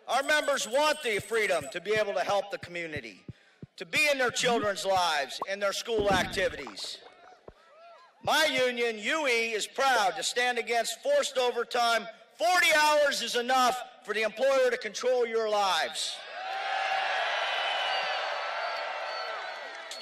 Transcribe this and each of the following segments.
Our members want the freedom to be able to help the community, to be in their children's lives and their school activities. My union, UE, is proud to stand against forced overtime. 40 hours is enough for the employer to control your lives.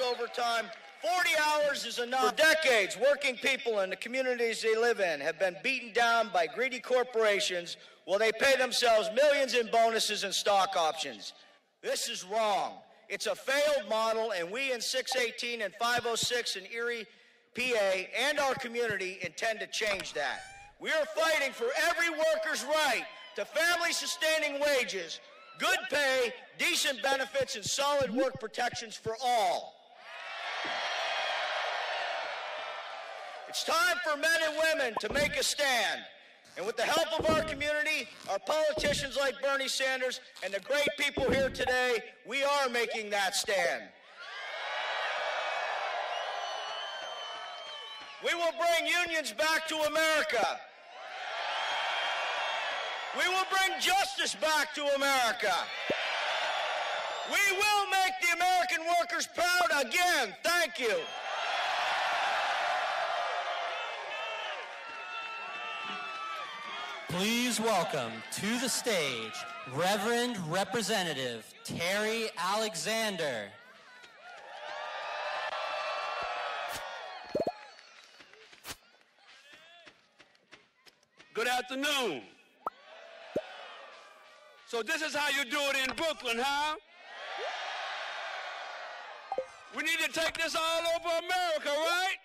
Overtime, 40 hours is enough. For decades, working people in the communities they live in have been beaten down by greedy corporations while they pay themselves millions in bonuses and stock options. This is wrong. It's a failed model, and we in 618 and 506 in Erie, PA, and our community intend to change that. We are fighting for every worker's right to family-sustaining wages, good pay, decent benefits, and solid work protections for all. It's time for men and women to make a stand. And with the help of our community, our politicians like Bernie Sanders, and the great people here today, we are making that stand. We will bring unions back to America. We will bring justice back to America. We will make the American workers proud again. Thank you. Please welcome to the stage Reverend Representative Terry Alexander. Good afternoon. So this is how you do it in Brooklyn, huh? We need to take this all over America, right?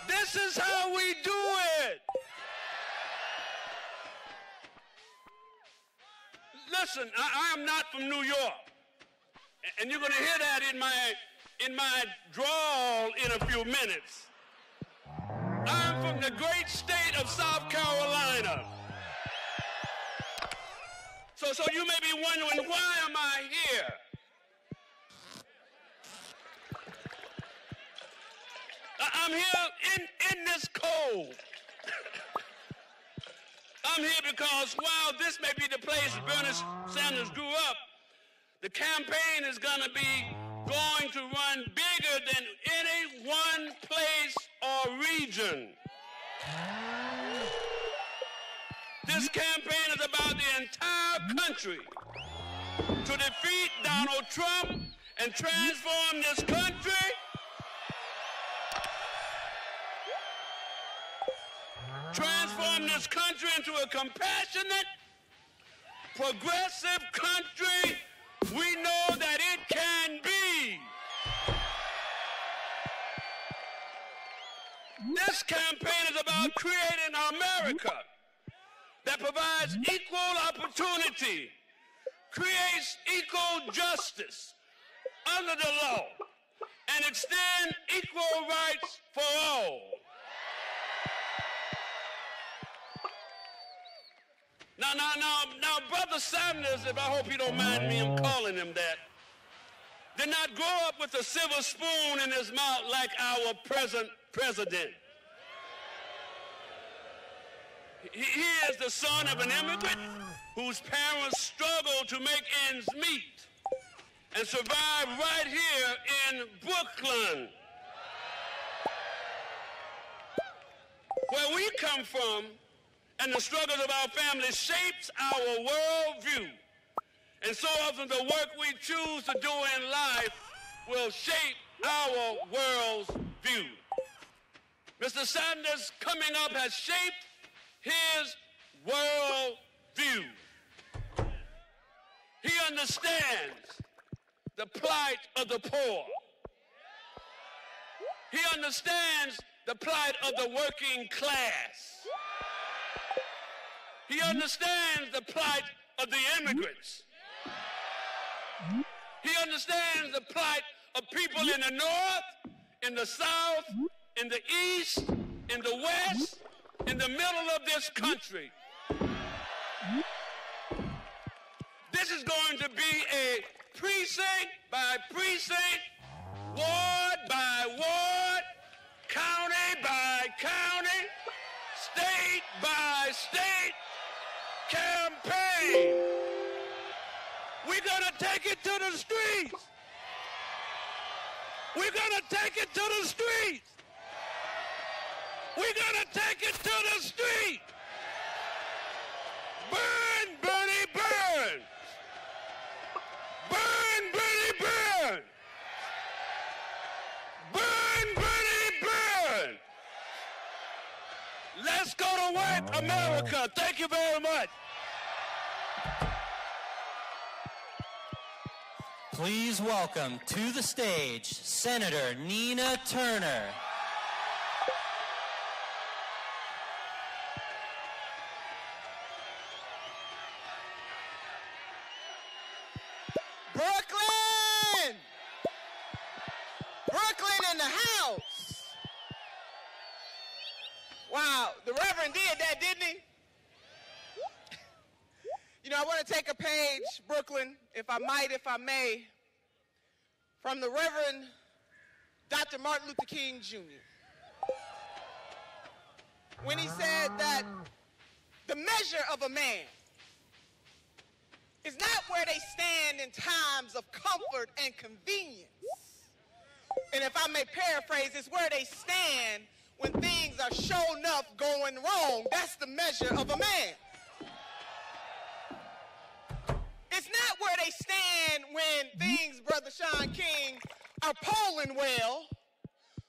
This is how we do it. Listen, I am not from New York, and you're going to hear that in my drawl in a few minutes. I'm from the great state of South Carolina. So you may be wondering, why am I here? I'm here in this cold. I'm here because while this may be the place Bernie Sanders grew up, the campaign is going to run bigger than any one place or region. This campaign is about the entire country to defeat Donald Trump and transform this country into a compassionate, progressive country we know that it can be. This campaign is about creating America that provides equal opportunity, creates equal justice under the law, and extend equal rights for all. Now, Brother Sanders, if I hope you don't mind me calling him that, did not grow up with a silver spoon in his mouth like our present president. He is the son of an immigrant whose parents struggled to make ends meet and survive right here in Brooklyn. Where we come from, and the struggles of our family shapes our worldview. And so often the work we choose to do in life will shape our world's view. Mr. Sanders coming up has shaped his world view. He understands the plight of the poor. He understands the plight of the working class. He understands the plight of the immigrants. He understands the plight of people in the North, in the South, in the East, in the West, in the middle of this country. This is going to be a precinct by precinct, ward by ward, county by county, state by state campaign take it to the streets. We're going to take it to the streets. We're going to take it to the street. Burn, Bernie, burn. Burn, Bernie, burn. Burn, Bernie, burn. Let's go to work, America. Thank you very much. Please welcome to the stage Senator Nina Turner. Brooklyn! Brooklyn in the house! Wow, the Reverend did that, didn't he? You know, I want to take a page, Brooklyn, if I might, if I may, from the Reverend Dr. Martin Luther King Jr. when he said that the measure of a man is not where they stand in times of comfort and convenience. And if I may paraphrase, it's where they stand when things are sure enough going wrong. That's the measure of a man. It's not where they stand when things, Brother Sean King, are polling well,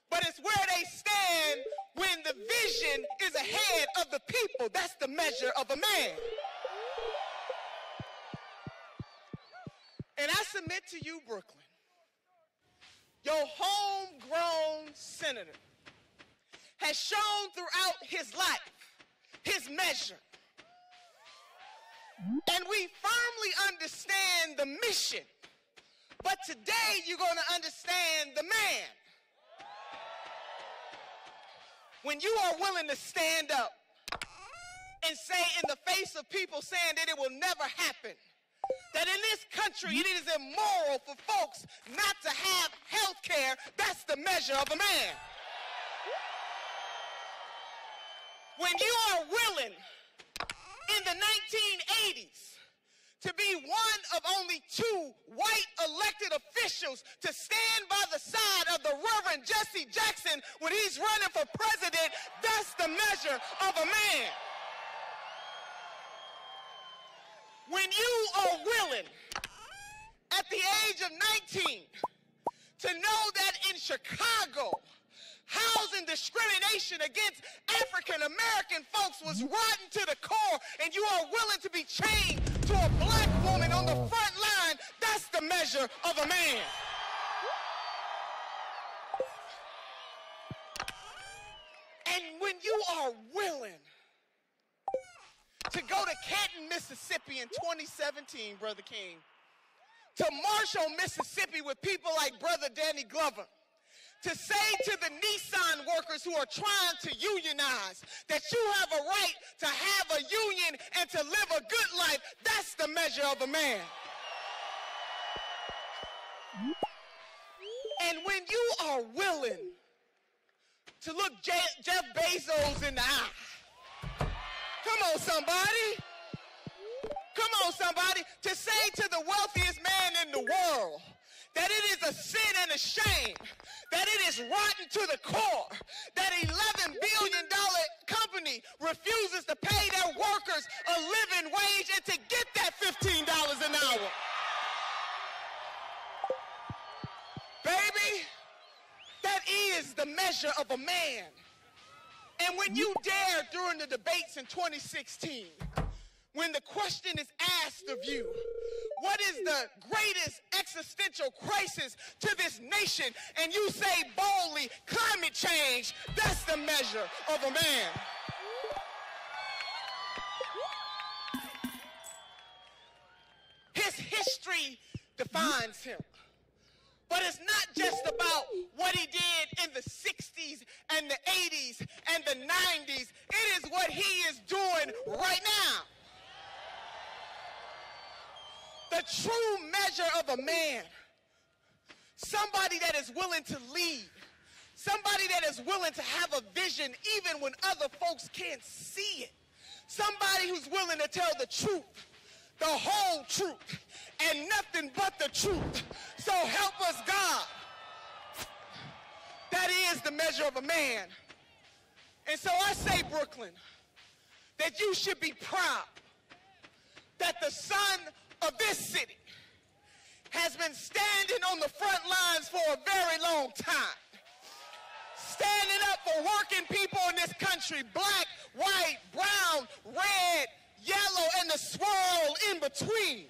but it's where they stand when the vision is ahead of the people. That's the measure of a man. And I submit to you, Brooklyn, your homegrown senator has shown throughout his life his measure. And we firmly understand the mission, but today you're going to understand the man. When you are willing to stand up and say in the face of people saying that it will never happen, that in this country it is immoral for folks not to have health care, that's the measure of a man. When you are willing in the 1980s to be one of only 2 white elected officials to stand by the side of the Reverend Jesse Jackson when he's running for president, that's the measure of a man. When you are willing at the age of 19 to know that in Chicago, housing discrimination against African-American folks was rotten to the core, and you are willing to be chained to a black woman on the front line, that's the measure of a man. And when you are willing to go to Canton, Mississippi in 2017, Brother King, to Marshall, Mississippi with people like Brother Danny Glover, to say to the Nissan workers who are trying to unionize that you have a right to have a union and to live a good life, that's the measure of a man. And when you are willing to look Jeff Bezos in the eye, come on somebody, come on somebody, to say to the wealthiest man in the world that it is a sin and a shame, that it is rotten to the core, that $11 billion company refuses to pay their workers a living wage and to get that $15 an hour. Baby, that is the measure of a man. And when you dare during the debates in 2016, when the question is asked of you, what is the greatest existential crisis to this nation? And you say boldly, climate change, that's the measure of a man. His history defines him. But it's not just about what he did in the 60s and the 80s and the 90s. It is what he is doing right now. The true measure of a man, somebody that is willing to lead, somebody that is willing to have a vision even when other folks can't see it, somebody who's willing to tell the truth, the whole truth, and nothing but the truth. So help us, God. That is the measure of a man. And so I say, Brooklyn, that you should be proud that the son of this city has been standing on the front lines for a very long time. Standing up for working people in this country, black, white, brown, red, yellow, and the swirl in between.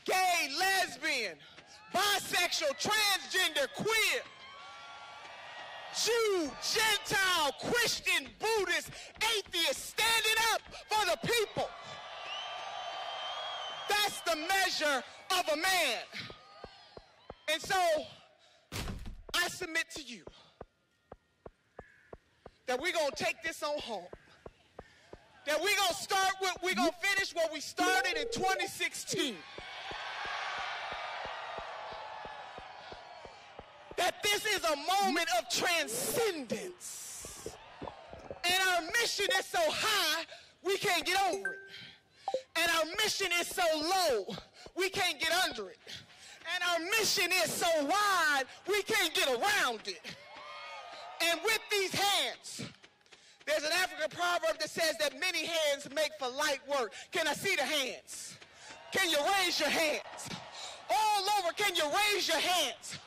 Gay, lesbian, bisexual, transgender, queer, Jew, Gentile, Christian, Buddhist, atheist, standing up for the people. That's the measure of a man. And so, I submit to you that we're going to take this on home. That we're going to finish what we started in 2016. That this is a moment of transcendence. And our mission is so high, we can't get over it. And our mission is so low, we can't get under it. And our mission is so wide, we can't get around it. And with these hands, there's an African proverb that says that many hands make for light work. Can I see the hands? Can you raise your hands? All over, can you raise your hands?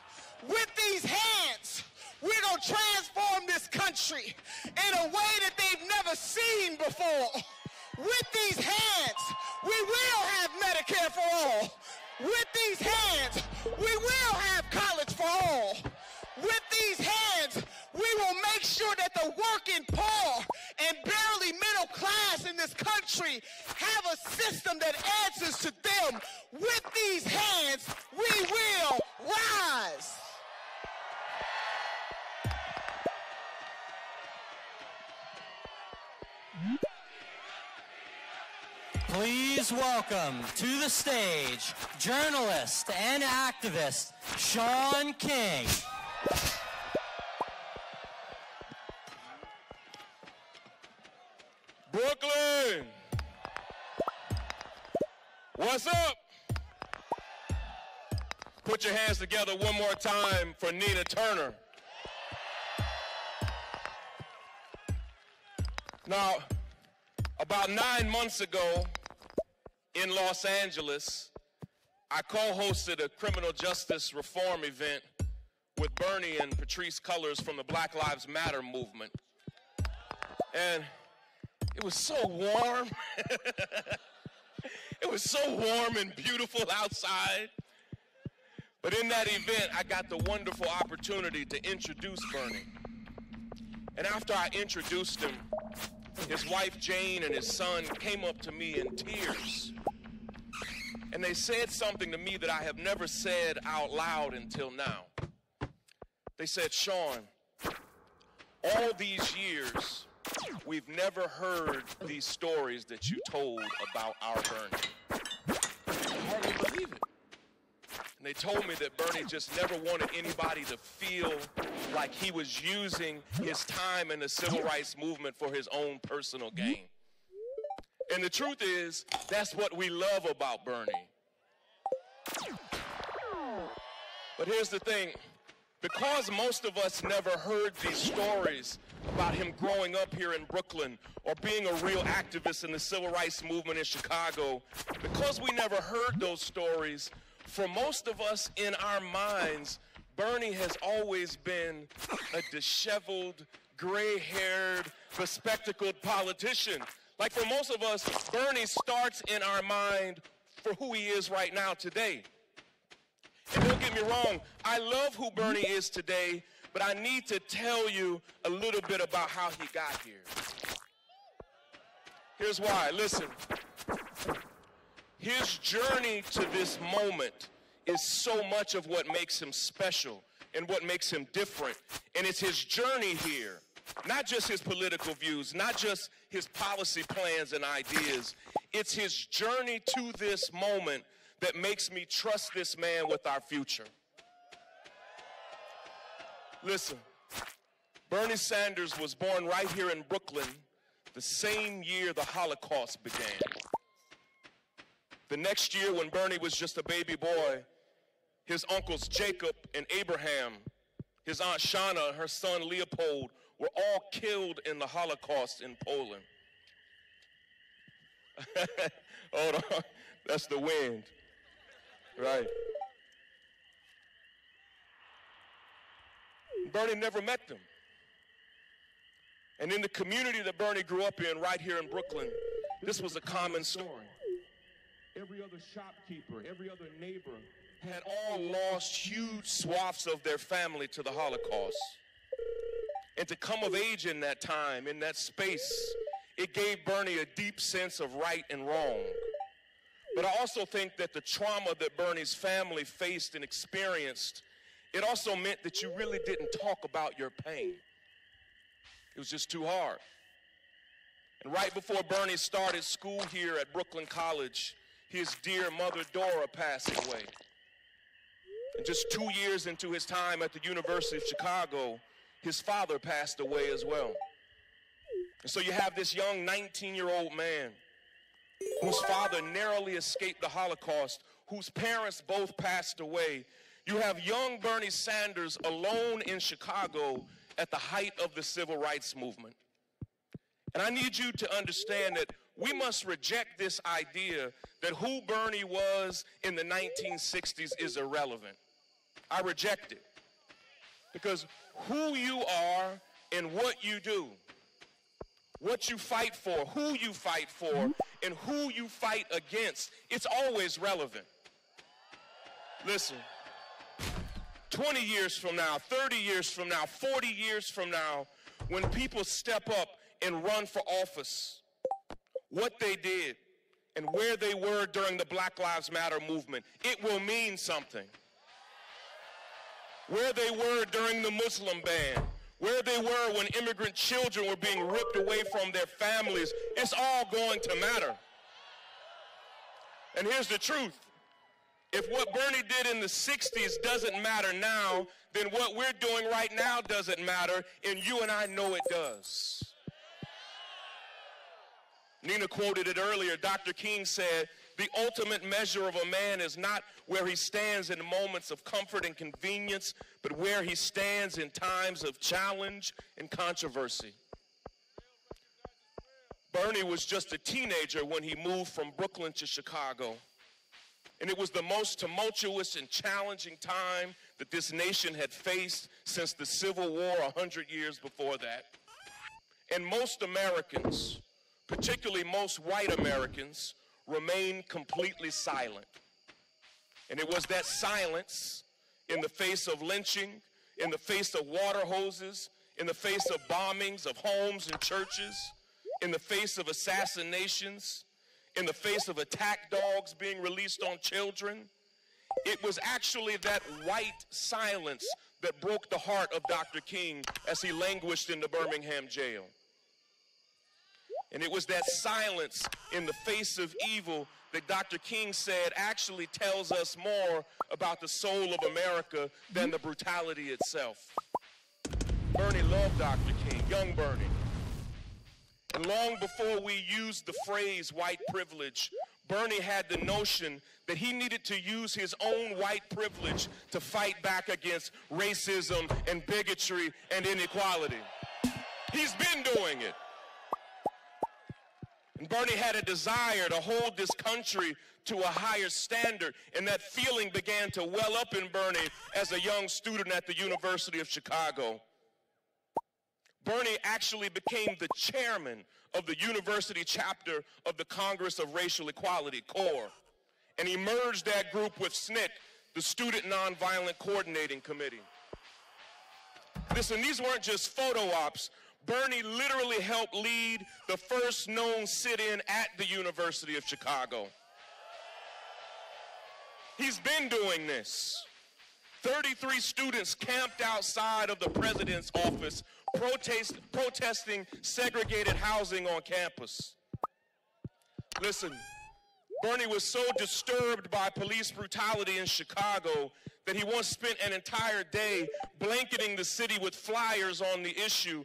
With these hands, we're going to transform this country in a way that they've never seen before. With these hands, we will have Medicare for all. With these hands, we will have college for all. With these hands, we will make sure that the working poor and barely middle class in this country have a system that answers to them. With these hands, we will rise. Please welcome to the stage journalist and activist Sean King. Brooklyn, what's up? Put your hands together one more time for Nina Turner. Now, about 9 months ago in Los Angeles, I co-hosted a criminal justice reform event with Bernie and Patrisse Cullors from the Black Lives Matter movement. And it was so warm. It was so warm and beautiful outside. But in that event, I got the wonderful opportunity to introduce Bernie. And after I introduced him, his wife Jane and his son came up to me in tears. And they said something to me that I have never said out loud until now. They said, Sean, all these years, we've never heard these stories that you told about our Bernie. I hardly believe it. And they told me that Bernie just never wanted anybody to feel like he was using his time in the civil rights movement for his own personal gain. And the truth is, that's what we love about Bernie. But here's the thing. Because most of us never heard these stories about him growing up here in Brooklyn or being a real activist in the civil rights movement in Chicago, because we never heard those stories, for most of us in our minds, Bernie has always been a disheveled, gray-haired, bespectacled politician. Like for most of us, Bernie starts in our mind for who he is right now today. And don't get me wrong, I love who Bernie is today, but I need to tell you a little bit about how he got here. Here's why. Listen. His journey to this moment is so much of what makes him special and what makes him different. And it's his journey here, not just his political views, not just his policy plans and ideas. It's his journey to this moment that makes me trust this man with our future. Listen, Bernie Sanders was born right here in Brooklyn, the same year the Holocaust began. The next year, when Bernie was just a baby boy, his uncles Jacob and Abraham, his aunt Shauna, and her son Leopold were all killed in the Holocaust in Poland. Hold on, that's the wind, right? Bernie never met them. And in the community that Bernie grew up in, right here in Brooklyn, this was a common story. Every other shopkeeper, every other neighbor had all lost huge swaths of their family to the Holocaust. And to come of age in that time, in that space, it gave Bernie a deep sense of right and wrong. But I also think that the trauma that Bernie's family faced and experienced, it also meant that you really didn't talk about your pain. It was just too hard. And right before Bernie started school here at Brooklyn College, his dear mother Dora passed away. And just 2 years into his time at the University of Chicago, his father passed away as well. And so you have this young 19-year-old man whose father narrowly escaped the Holocaust, whose parents both passed away. You have young Bernie Sanders alone in Chicago at the height of the civil rights movement. And I need you to understand that we must reject this idea that who Bernie was in the 1960s is irrelevant. I reject it. Because who you are and what you do, what you fight for, who you fight for, and who you fight against, it's always relevant. Listen, 20 years from now, 30 years from now, 40 years from now, when people step up and run for office, what they did and where they were during the Black Lives Matter movement, it will mean something. Where they were during the Muslim ban, where they were when immigrant children were being ripped away from their families, it's all going to matter. And here's the truth. If what Bernie did in the 60s doesn't matter now, then what we're doing right now doesn't matter, and you and I know it does. Nina quoted it earlier. Dr. King said, "The ultimate measure of a man is not where he stands in moments of comfort and convenience, but where he stands in times of challenge and controversy." Bernie was just a teenager when he moved from Brooklyn to Chicago. And it was the most tumultuous and challenging time that this nation had faced since the Civil War 100 years before that. And most Americans, particularly most white Americans, remained completely silent. And it was that silence in the face of lynching, in the face of water hoses, in the face of bombings of homes and churches, in the face of assassinations, in the face of attack dogs being released on children. It was actually that white silence that broke the heart of Dr. King as he languished in the Birmingham jail. And it was that silence in the face of evil that Dr. King said actually tells us more about the soul of America than the brutality itself. Bernie loved Dr. King, young Bernie. And long before we used the phrase white privilege, Bernie had the notion that he needed to use his own white privilege to fight back against racism and bigotry and inequality. He's been doing it. And Bernie had a desire to hold this country to a higher standard, and that feeling began to well up in Bernie as a young student at the University of Chicago. Bernie actually became the chairman of the university chapter of the Congress of Racial Equality, CORE, and he merged that group with SNCC, the Student Nonviolent Coordinating Committee. Listen, these weren't just photo ops. Bernie literally helped lead the first known sit-in at the University of Chicago. He's been doing this. 33 students camped outside of the president's office protesting segregated housing on campus. Listen, Bernie was so disturbed by police brutality in Chicago that he once spent an entire day blanketing the city with flyers on the issue,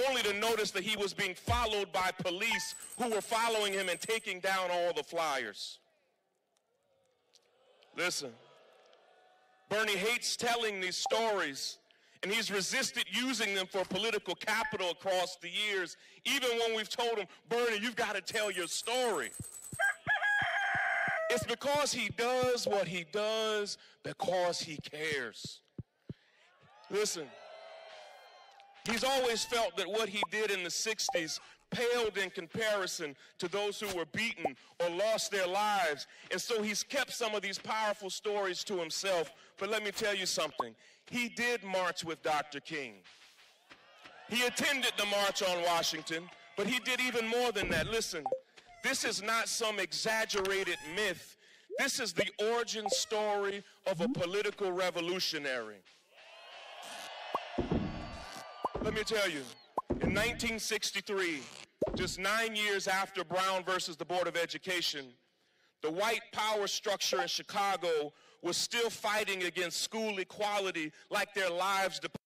only to notice that he was being followed by police who were following him and taking down all the flyers. Listen, Bernie hates telling these stories, and he's resisted using them for political capital across the years, even when we've told him, Bernie, you've got to tell your story. It's because he does what he does because he cares. Listen, he's always felt that what he did in the 60s paled in comparison to those who were beaten or lost their lives. And so he's kept some of these powerful stories to himself. But let me tell you something. He did march with Dr. King. He attended the March on Washington, but he did even more than that. Listen, this is not some exaggerated myth. This is the origin story of a political revolutionary. Let me tell you, in 1963, just 9 years after Brown versus the Board of Education, the white power structure in Chicago was still fighting against school equality like their lives depended.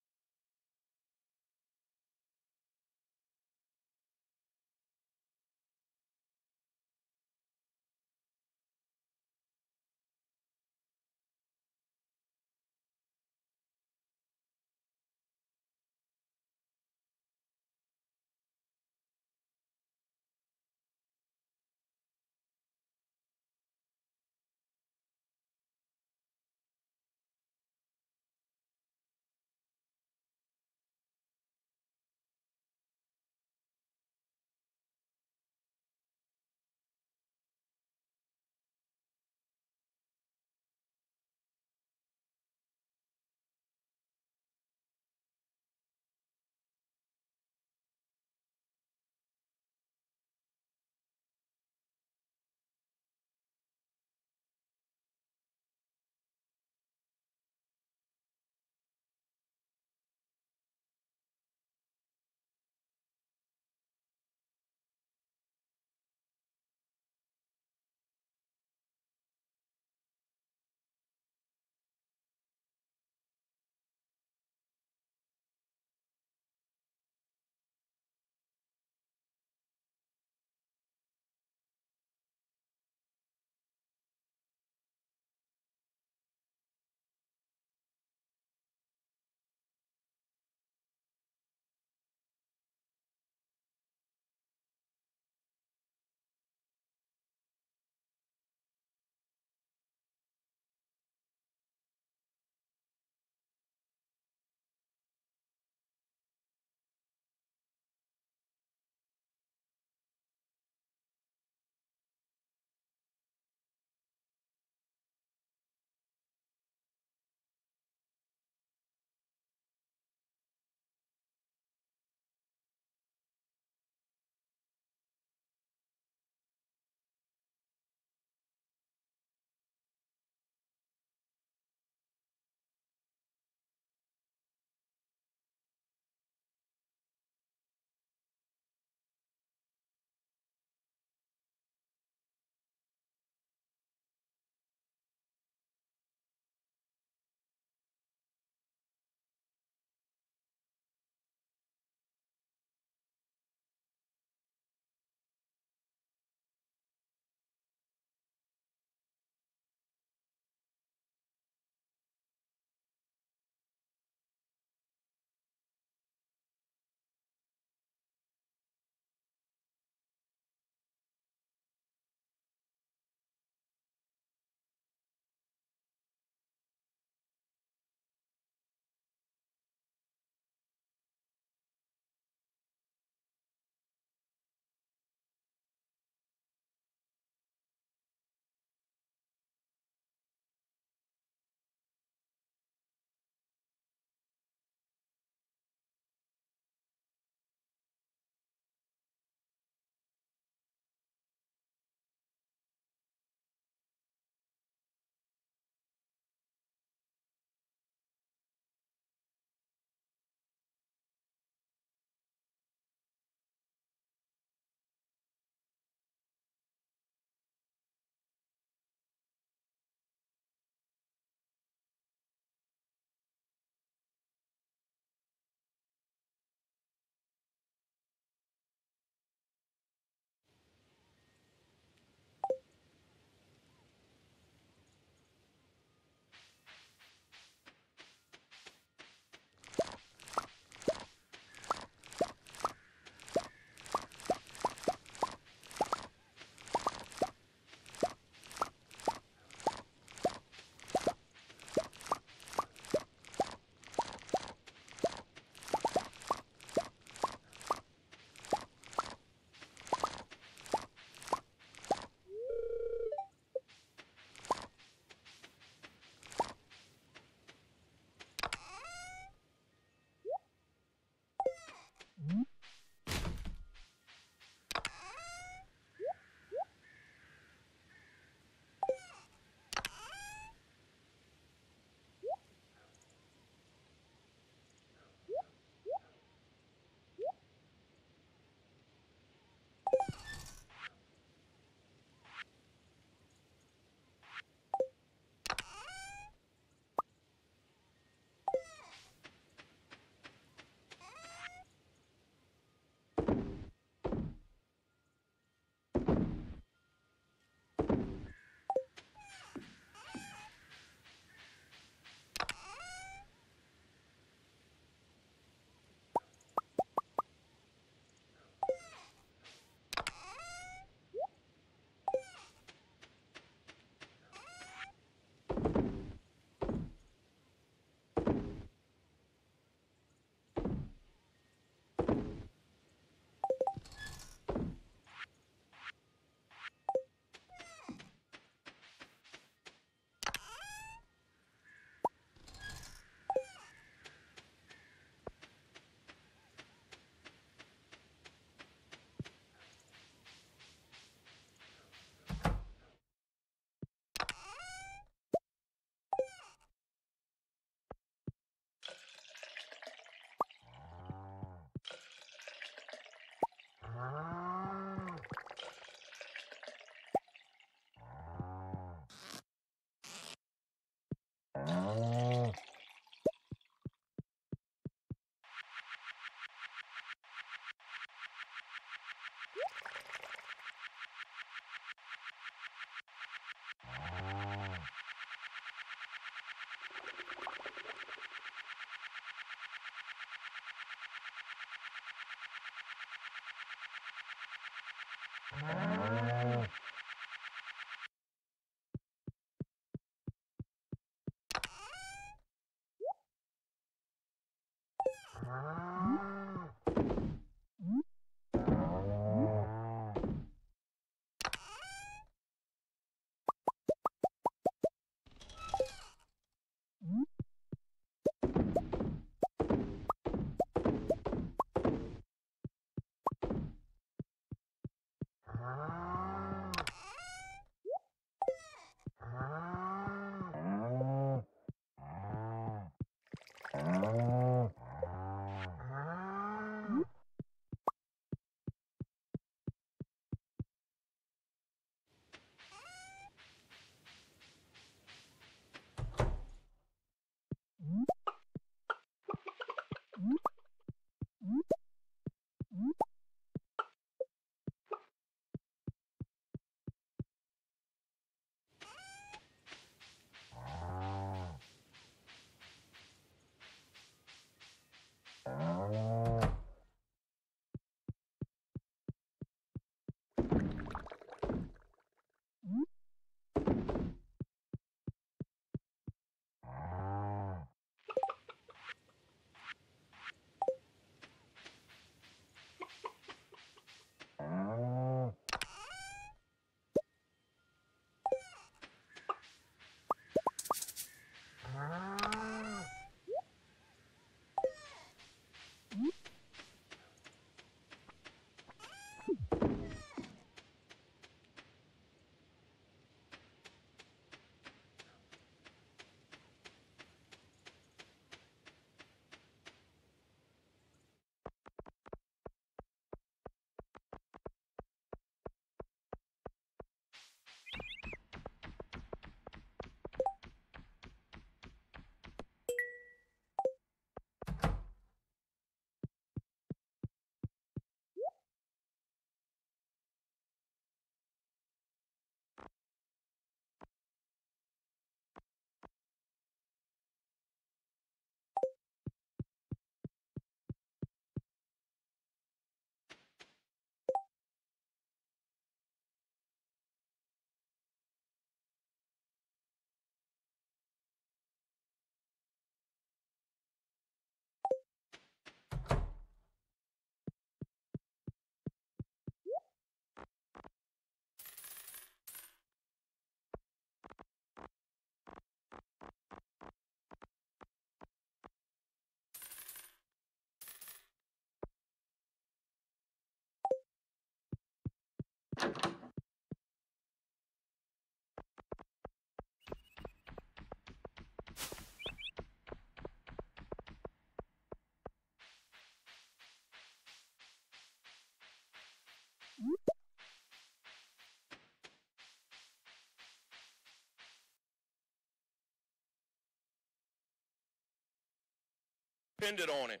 Depended on it.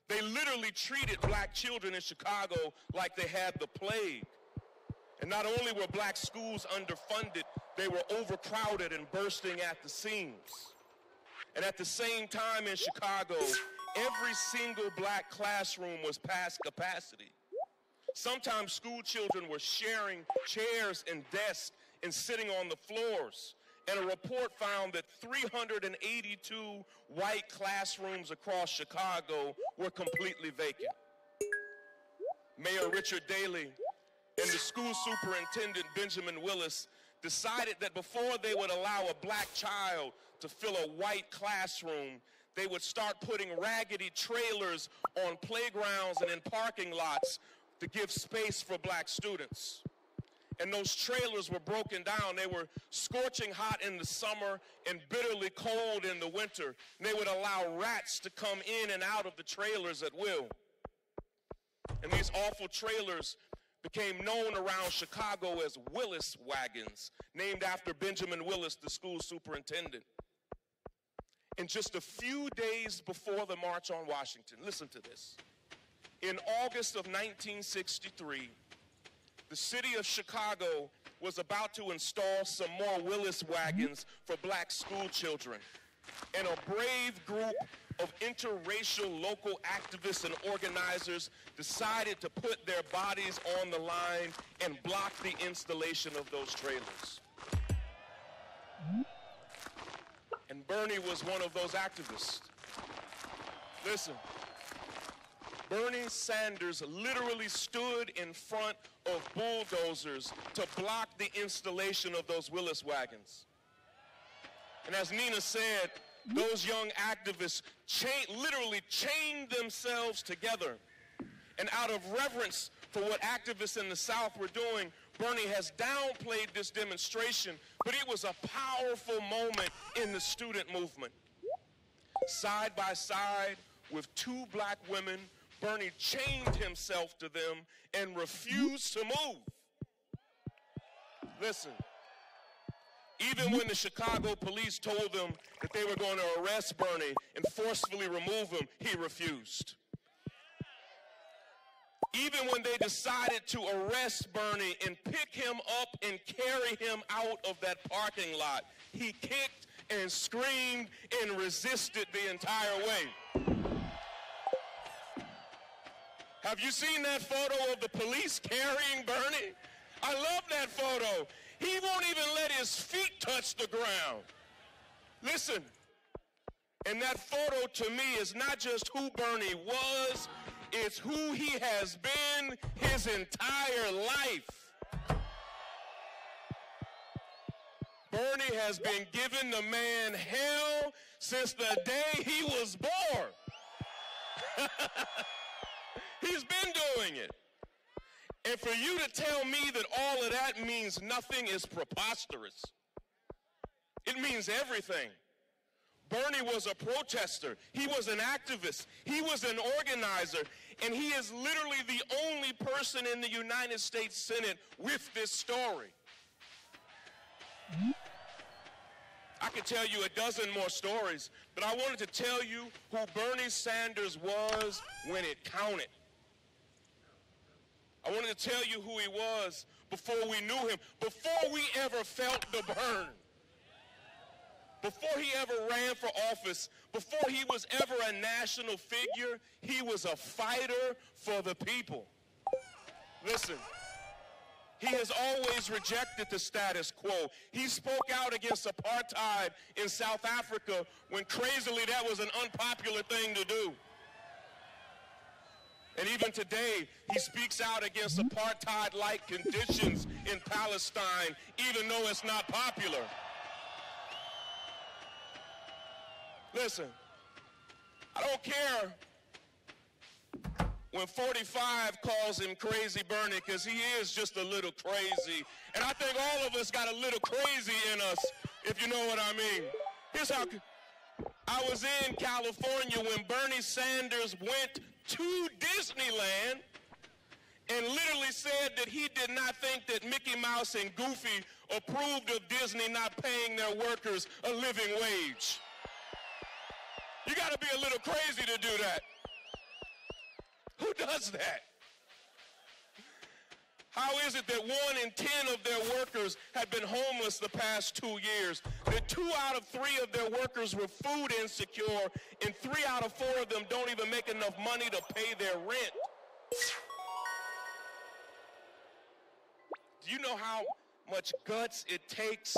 They literally treated black children in Chicago like they had the plague. And not only were black schools underfunded, they were overcrowded and bursting at the seams. And at the same time in Chicago, every single black classroom was past capacity. Sometimes school children were sharing chairs and desks and sitting on the floors. And a report found that 382 white classrooms across Chicago were completely vacant. Mayor Richard Daley and the school superintendent Benjamin Willis decided that before they would allow a black child to fill a white classroom, they would start putting raggedy trailers on playgrounds and in parking lots to give space for black students. And those trailers were broken down. They were scorching hot in the summer and bitterly cold in the winter. And they would allow rats to come in and out of the trailers at will. And these awful trailers became known around Chicago as Willis wagons, named after Benjamin Willis, the school superintendent. And just a few days before the March on Washington, listen to this. In August of 1963, the city of Chicago was about to install some more Willis wagons for black school children. And a brave group of interracial local activists and organizers decided to put their bodies on the line and block the installation of those trailers. And Bernie was one of those activists. Listen, Bernie Sanders literally stood in front of bulldozers to block the installation of those Willis wagons. And as Nina said, those young activists literally chained themselves together. And out of reverence for what activists in the South were doing, Bernie has downplayed this demonstration, but it was a powerful moment in the student movement. Side by side with two black women, Bernie chained himself to them and refused to move. Listen. Even when the Chicago police told them that they were going to arrest Bernie and forcefully remove him, he refused. Even when they decided to arrest Bernie and pick him up and carry him out of that parking lot, he kicked and screamed and resisted the entire way. Have you seen that photo of the police carrying Bernie? I love that photo. He won't even let his feet touch the ground. Listen, and that photo to me is not just who Bernie was, it's who he has been his entire life. Bernie has been giving the man hell since the day he was born. He's been doing it. And for you to tell me that all of that means nothing is preposterous. It means everything. Bernie was a protester. He was an activist. He was an organizer. And he is literally the only person in the United States Senate with this story. I could tell you a dozen more stories, but I wanted to tell you who Bernie Sanders was when it counted. I wanted to tell you who he was before we knew him, before we ever felt the burn, before he ever ran for office, before he was ever a national figure. He was a fighter for the people. Listen, he has always rejected the status quo. He spoke out against apartheid in South Africa when crazily that was an unpopular thing to do. And even today, he speaks out against apartheid-like conditions in Palestine, even though it's not popular. Listen, I don't care when 45 calls him Crazy Bernie, because he is just a little crazy. And I think all of us got a little crazy in us, if you know what I mean. Here's how I was in California when Bernie Sanders went to Disneyland and literally said that he did not think that Mickey Mouse and Goofy approved of Disney not paying their workers a living wage. You got to be a little crazy to do that. Who does that? How is it that 1 in 10 of their workers had been homeless the past 2 years? That 2 out of 3 of their workers were food insecure, and 3 out of 4 of them don't even make enough money to pay their rent. Do you know how much guts it takes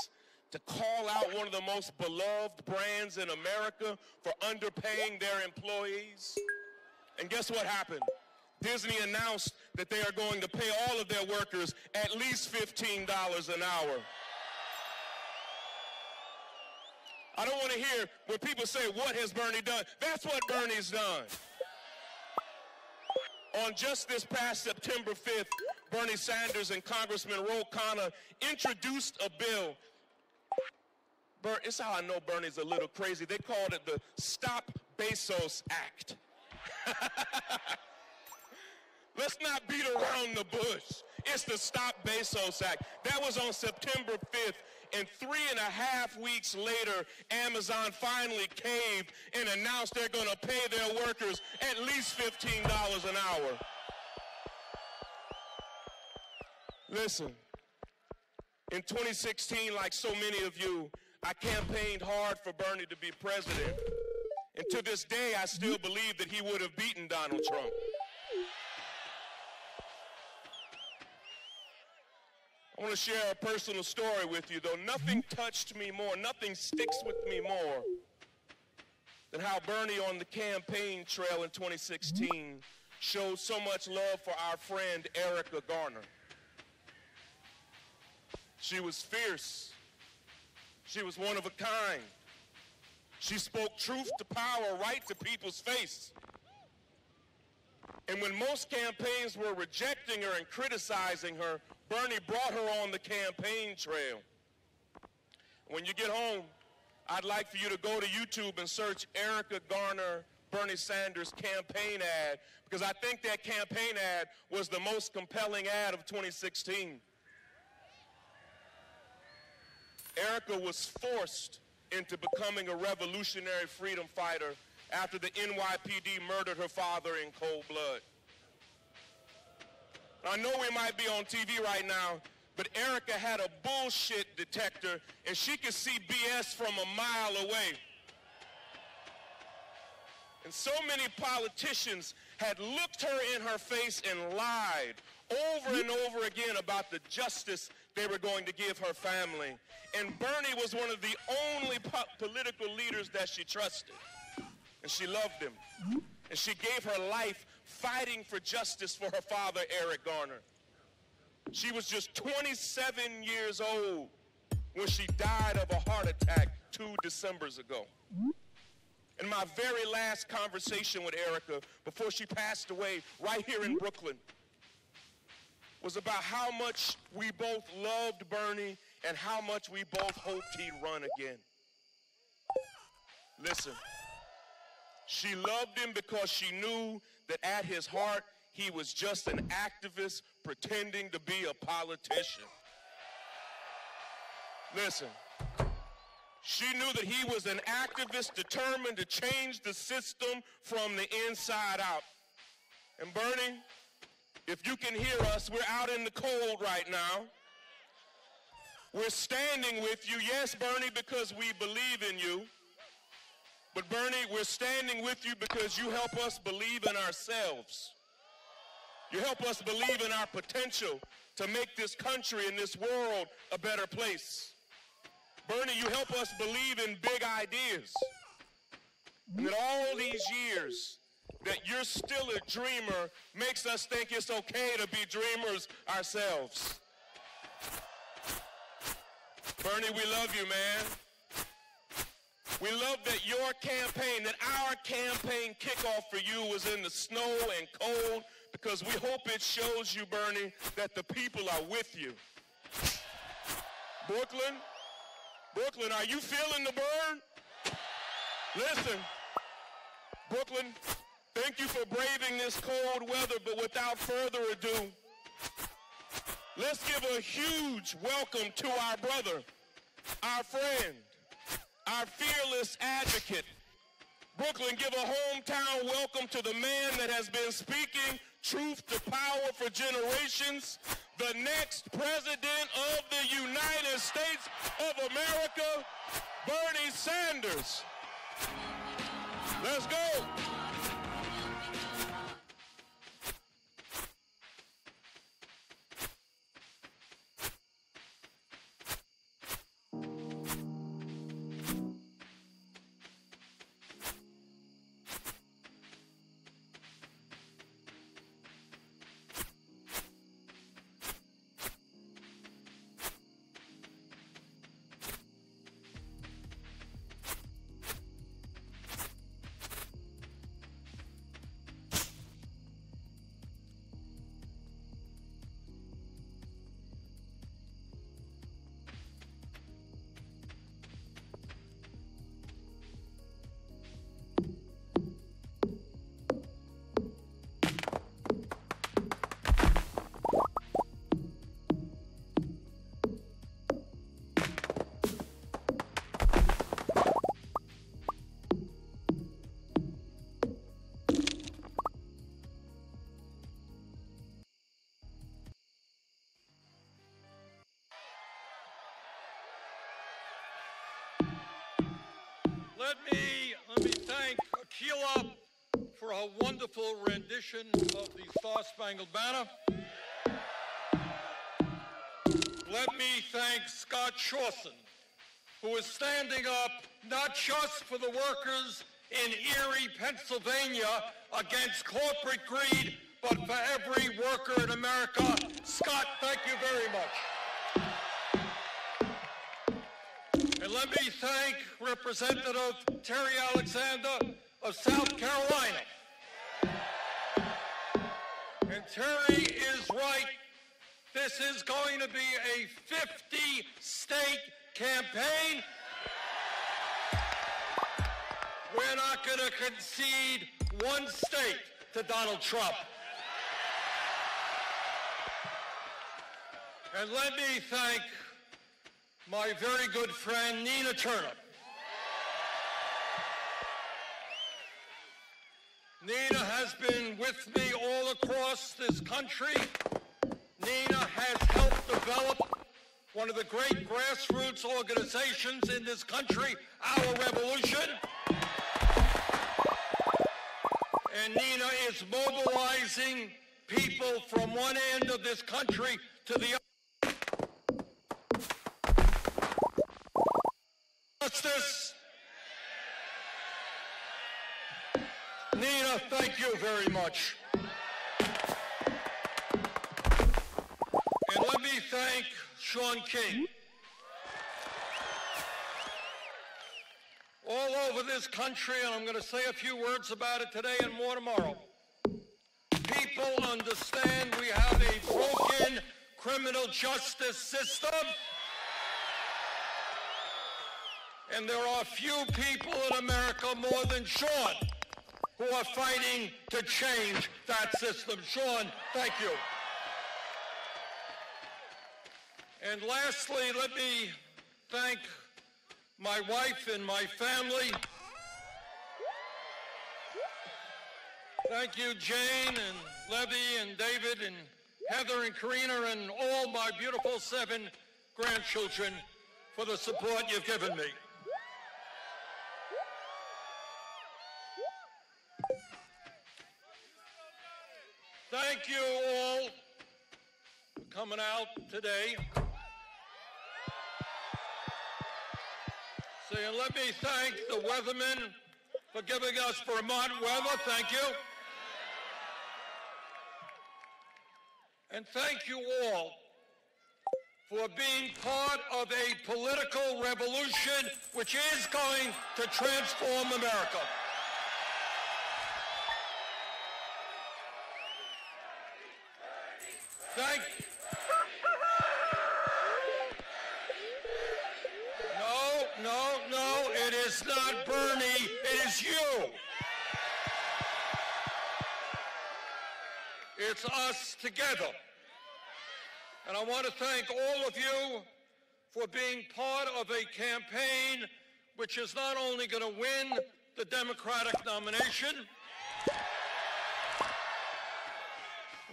to call out one of the most beloved brands in America for underpaying their employees? And guess what happened? Disney announced that they are going to pay all of their workers at least $15 an hour. I don't want to hear when people say, what has Bernie done? That's what Bernie's done. On just this past September 5th, Bernie Sanders and Congressman Ro Khanna introduced a bill. It's how I know Bernie's a little crazy. They called it the Stop Bezos Act. Let's not beat around the bush. It's the Stop Bezos Act. That was on September 5th. And 3.5 weeks later, Amazon finally caved and announced they're going to pay their workers at least $15 an hour. Listen, in 2016, like so many of you, I campaigned hard for Bernie to be president. And to this day, I still believe that he would have beaten Donald Trump. I want to share a personal story with you, though. Nothing touched me more, nothing sticks with me more than how Bernie on the campaign trail in 2016 showed so much love for our friend Erica Garner. She was fierce. She was one of a kind. She spoke truth to power right to people's face. And when most campaigns were rejecting her and criticizing her, Bernie brought her on the campaign trail. When you get home, I'd like for you to go to YouTube and search Erica Garner, Bernie Sanders campaign ad, because I think that campaign ad was the most compelling ad of 2016. Erica was forced into becoming a revolutionary freedom fighter after the NYPD murdered her father in cold blood. I know we might be on TV right now, but Erica had a bullshit detector, and she could see BS from a mile away. And so many politicians had looked her in her face and lied over and over again about the justice they were going to give her family. And Bernie was one of the only political leaders that she trusted. And she loved him. And she gave her life fighting for justice for her father, Eric Garner. She was just 27 years old when she died of a heart attack 2 Decembers ago. And my very last conversation with Erica before she passed away right here in Brooklyn was about how much we both loved Bernie and how much we both hoped he'd run again. Listen, she loved him because she knew that at his heart, he was just an activist pretending to be a politician. Listen, she knew that he was an activist determined to change the system from the inside out. And Bernie, if you can hear us, we're out in the cold right now. We're standing with you, yes, Bernie, because we believe in you. But Bernie, we're standing with you because you help us believe in ourselves. You help us believe in our potential to make this country and this world a better place. Bernie, you help us believe in big ideas. And that all these years that you're still a dreamer makes us think it's okay to be dreamers ourselves. Bernie, we love you, man. We love that your campaign, that our campaign kickoff for you was in the snow and cold, because we hope it shows you, Bernie, that the people are with you. Brooklyn, are you feeling the burn? Listen, Brooklyn, thank you for braving this cold weather, but without further ado, let's give a huge welcome to our brother, our friend, our fearless advocate. Brooklyn, give a hometown welcome to the man that has been speaking truth to power for generations, the next president of the United States of America, Bernie Sanders. Let's go. Let me thank Akila for her wonderful rendition of the Star-Spangled Banner. Let me thank Scott Shawson, who is standing up not just for the workers in Erie, Pennsylvania against corporate greed, but for every worker in America. Scott, thank you very much. And let me thank Representative Terry Alexander of South Carolina. And Terry is right. This is going to be a 50-state campaign. We're not going to concede one state to Donald Trump. And let me thank my very good friend, Nina Turner. Nina has been with me all across this country. Nina has helped develop one of the great grassroots organizations in this country, Our Revolution. And Nina is mobilizing people from one end of this country to the other. Justice. Nina, thank you very much. And let me thank Sean King. All over this country, and I'm going to say a few words about it today and more tomorrow, people understand we have a broken criminal justice system, and there are few people in America more than Sean who are fighting to change that system. Sean, thank you. And lastly, let me thank my wife and my family. Thank you, Jane and Levy and David and Heather and Karina and all my beautiful 7 grandchildren for the support you've given me. Thank you all for coming out today. And let me thank the weathermen for giving us Vermont weather. Thank you. And thank you all for being part of a political revolution which is going to transform America. Thank you. No, it is not Bernie, it is you. It's us together. And I want to thank all of you for being part of a campaign which is not only going to win the Democratic nomination,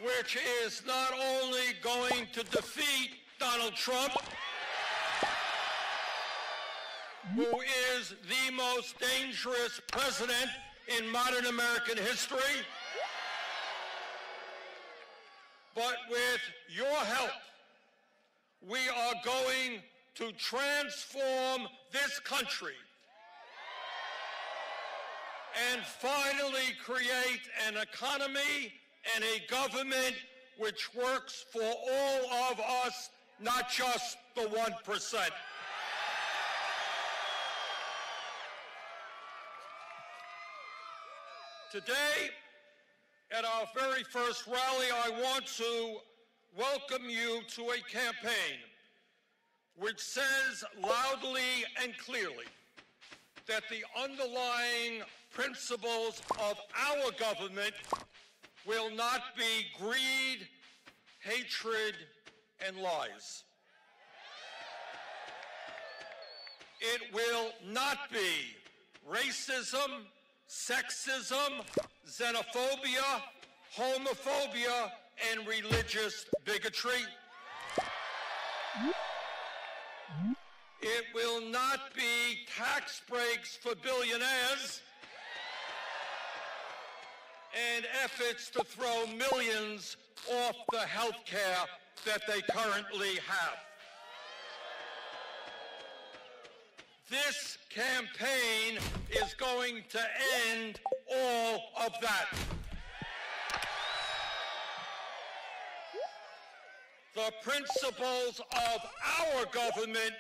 which is not only going to defeat Donald Trump, who is the most dangerous president in modern American history, but with your help, we are going to transform this country and finally create an economy and a government which works for all of us, not just the 1%. Today, at our very first rally, I want to welcome you to a campaign which says loudly and clearly that the underlying principles of our government will not be greed, hatred, and lies. It will not be racism, sexism, xenophobia, homophobia, and religious bigotry. It will not be tax breaks for billionaires and efforts to throw millions off the health care that they currently have. This campaign is going to end all of that. The principles of our government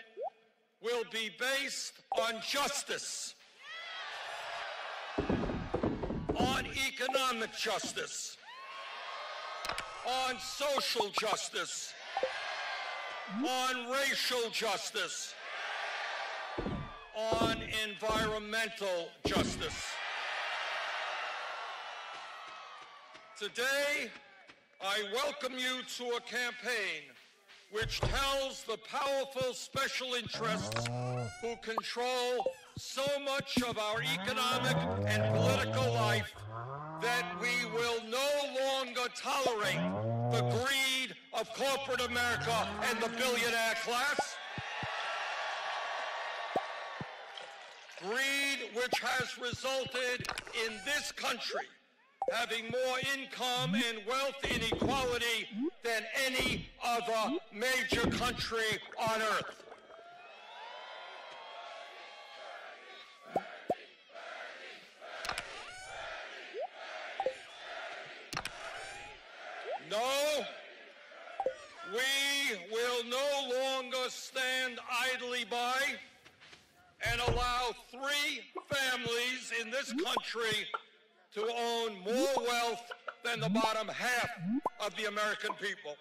will be based on justice, on economic justice, on social justice, on racial justice, on environmental justice. Today, I welcome you to a campaign which tells the powerful special interests who control so much of our economic and political life that we will no longer tolerate the greed of corporate America and the billionaire class. Greed which has resulted in this country having more income and wealth inequality than any other major country on earth. No, we will no longer stand idly by and allow 3 families in this country to own more wealth than the bottom half of the American people.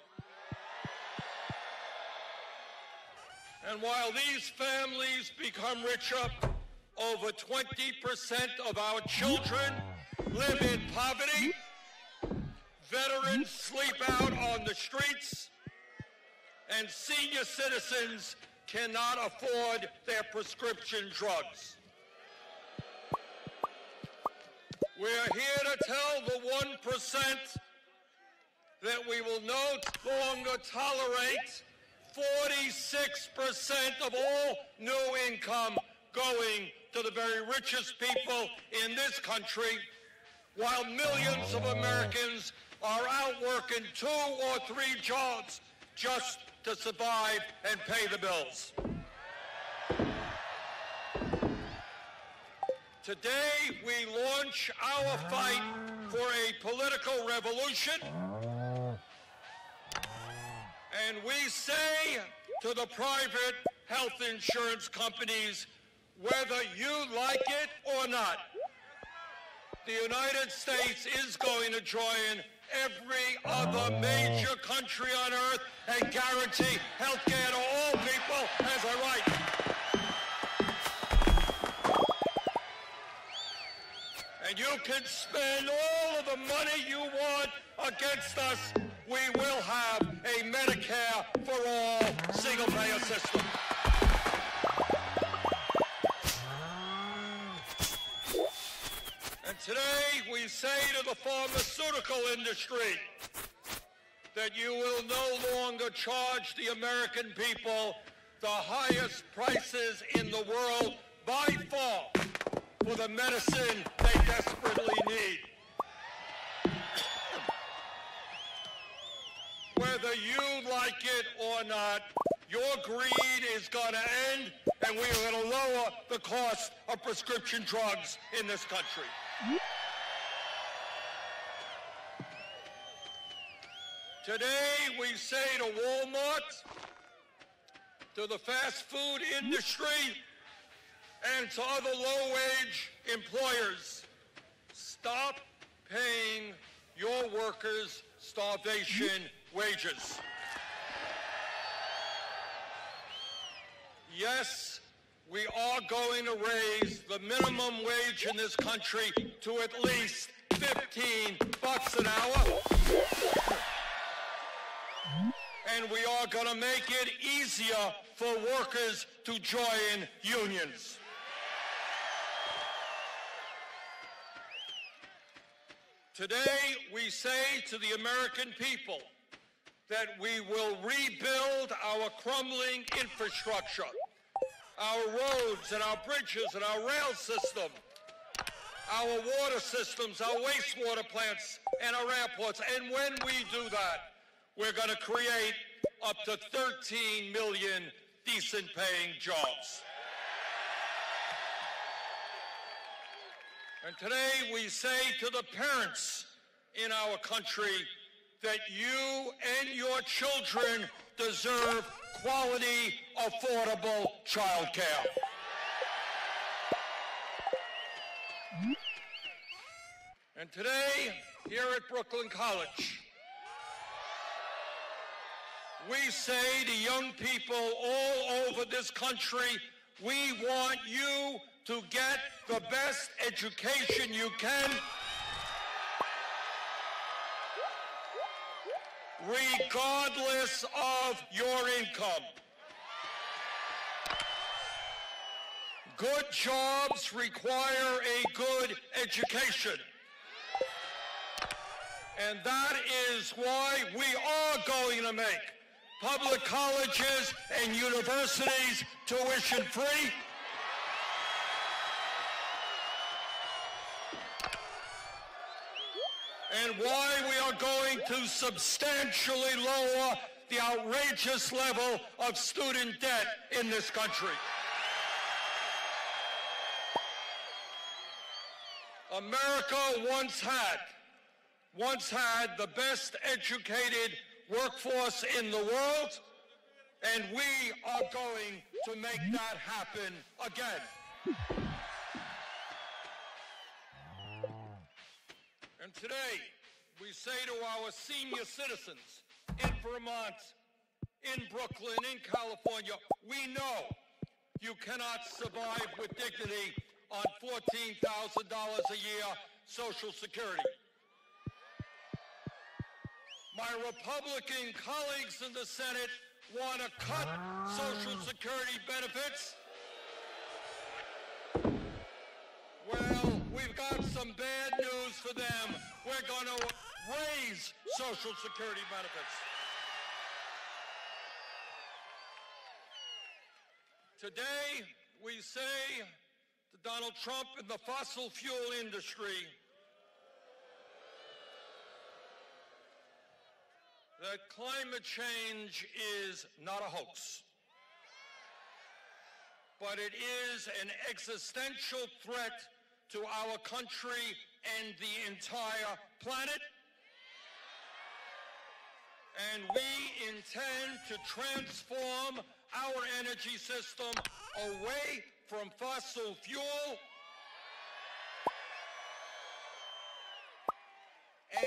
And while these families become richer, over 20% of our children live in poverty, veterans sleep out on the streets, and senior citizens cannot afford their prescription drugs. We're here to tell the 1% that we will no longer tolerate 46% of all new income going to the very richest people in this country, while millions of Americans are out working 2 or 3 jobs just to survive and pay the bills. Today, we launch our fight for a political revolution, and we say to the private health insurance companies, whether you like it or not, the United States is going to join every other major country on earth and guarantee health care to all people as a right. And you can spend all of the money you want against us. We will have a Medicare for all single-payer system. And today we say to the pharmaceutical industry that you will no longer charge the American people the highest prices in the world by far for the medicine they desperately need. Whether you like it or not, your greed is going to end, and we are going to lower the cost of prescription drugs in this country. Today, we say to Walmart, to the fast food industry, and to other low-wage employers, stop paying your workers starvation wages. Yes, we are going to raise the minimum wage in this country to at least $15 an hour. And we are going to make it easier for workers to join unions. Today, we say to the American people that we will rebuild our crumbling infrastructure our roads and our bridges and our rail system, our water systems, our wastewater plants, and our airports. And when we do that, we're going to create up to 13 million decent-paying jobs. And today we say to the parents in our country that you and your children deserve quality, affordable child care. And today, here at Brooklyn College, we say to young people all over this country, we want you to get the best education you can, regardless of your income. Good jobs require a good education. And that is why we are going to make public colleges and universities tuition-free. And why we are going to substantially lower the outrageous level of student debt in this country. America once had the best educated workforce in the world, and we are going to make that happen again. And today, we say to our senior citizens in Vermont, in Brooklyn, in California, we know you cannot survive with dignity on $14,000 a year Social Security. My Republican colleagues in the Senate want to cut Social Security benefits. Well, we've got some bad news for them. We're going to raise Social Security benefits. Today, we say to Donald Trump and the fossil fuel industry that climate change is not a hoax, but it is an existential threat to our country and the entire planet. And we intend to transform our energy system away from fossil fuel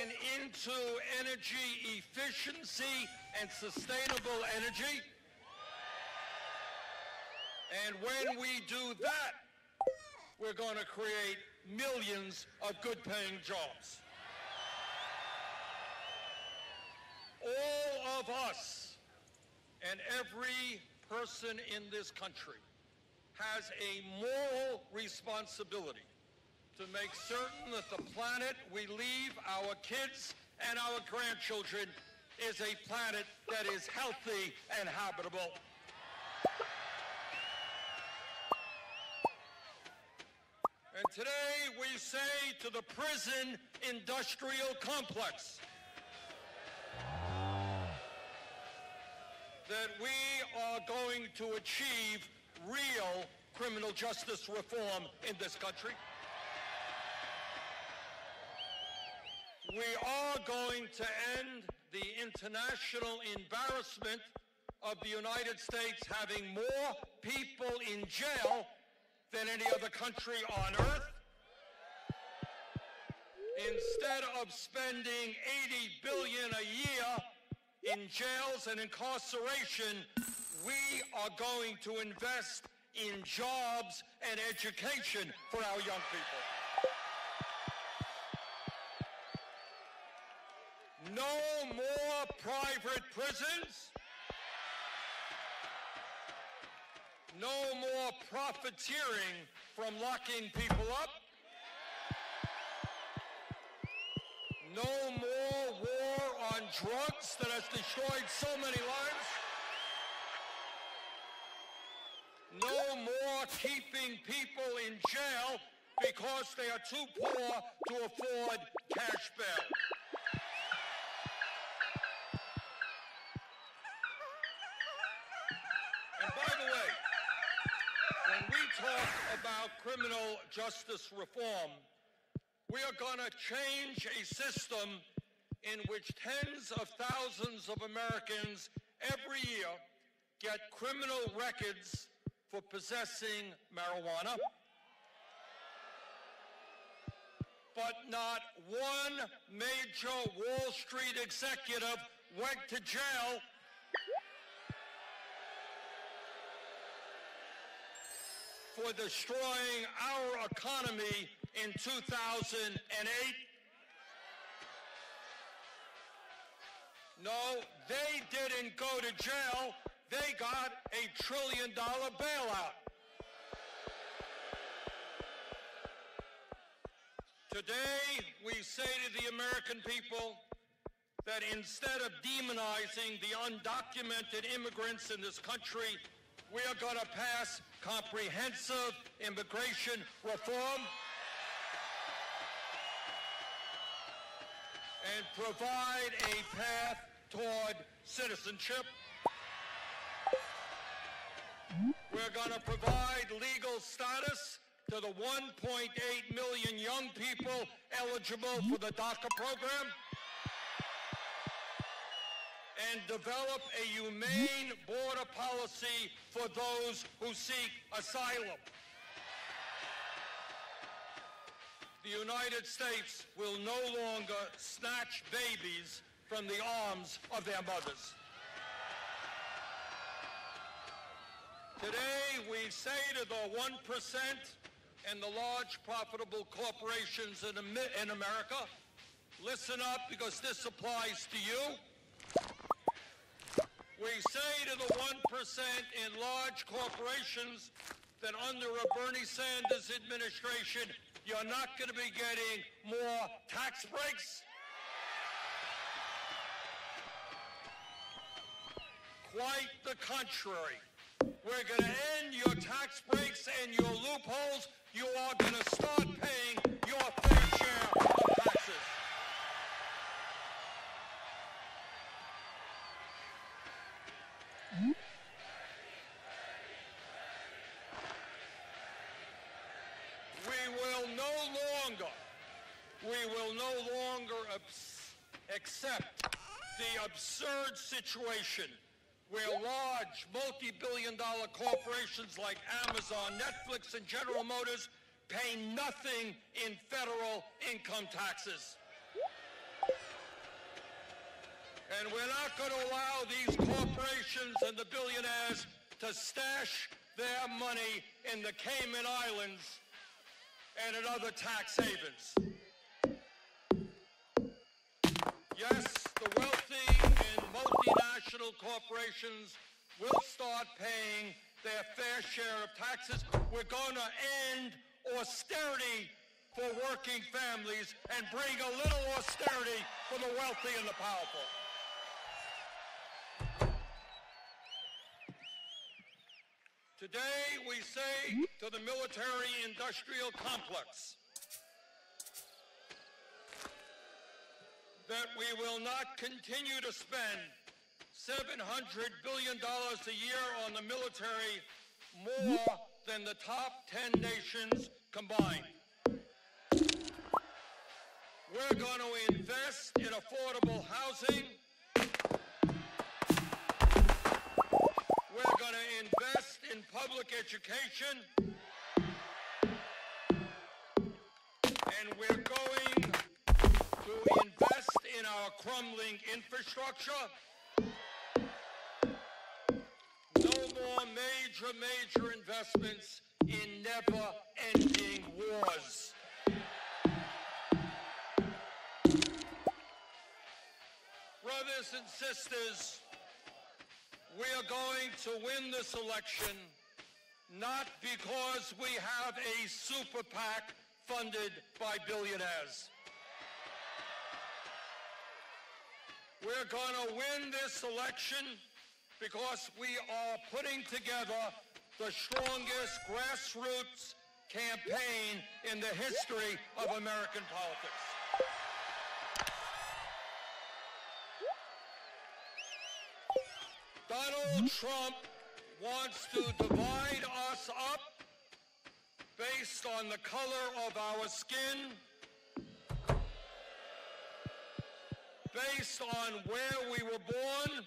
and into energy efficiency and sustainable energy. And when we do that, we're going to create millions of good-paying jobs. All of us and every person in this country has a moral responsibility to make certain that the planet we leave our kids and our grandchildren is a planet that is healthy and habitable. And today we say to the prison industrial complex that we are going to achieve real criminal justice reform in this country. We are going to end the international embarrassment of the United States having more people in jail than any other country on earth. Instead of spending $80 billion a year in jails and incarceration, we are going to invest in jobs and education for our young people. No more private prisons. No more profiteering from locking people up. No more war on drugs that has destroyed so many lives. No more keeping people in jail because they are too poor to afford cash bail. And by the way, when we talk about criminal justice reform, we are going to change a system in which tens of thousands of Americans every year get criminal records for possessing marijuana, but not one major Wall Street executive went to jail for destroying our economy in 2008. No, they didn't go to jail. They got a $1 trillion bailout. Today, we say to the American people that instead of demonizing the undocumented immigrants in this country, we are going to pass comprehensive immigration reform and provide a path toward citizenship. We're going to provide legal status to the 1.8 million young people eligible for the DACA program and develop a humane border policy for those who seek asylum. The United States will no longer snatch babies from the arms of their mothers. Today, we say to the 1% and the large profitable corporations in America, listen up because this applies to you. We say to the 1% in large corporations that under a Bernie Sanders administration, you're not going to be getting more tax breaks. Quite the contrary. We're going to end your tax breaks and your loopholes. You are going to start paying your fair share of taxes. We will no longer accept the absurd situation where large multi-billion-dollar corporations like Amazon, Netflix, and General Motors pay nothing in federal income taxes. And we're not going to allow these corporations and the billionaires to stash their money in the Cayman Islands and in other tax havens. Yes, the wealthy and multinational corporations will start paying their fair share of taxes. We're going to end austerity for working families and bring a little austerity for the wealthy and the powerful. Today, we say to the military-industrial complex that we will not continue to spend $700 billion a year on the military, more than the top 10 nations combined. We're going to invest in affordable housing. We're going to invest in public education. And we're going to invest in our crumbling infrastructure. No more major investments in never-ending wars. Brothers and sisters, we are going to win this election not because we have a super PAC funded by billionaires. We're going to win this election because we are putting together the strongest grassroots campaign in the history of American politics. Donald Trump wants to divide us up based on the color of our skin, based on where we were born,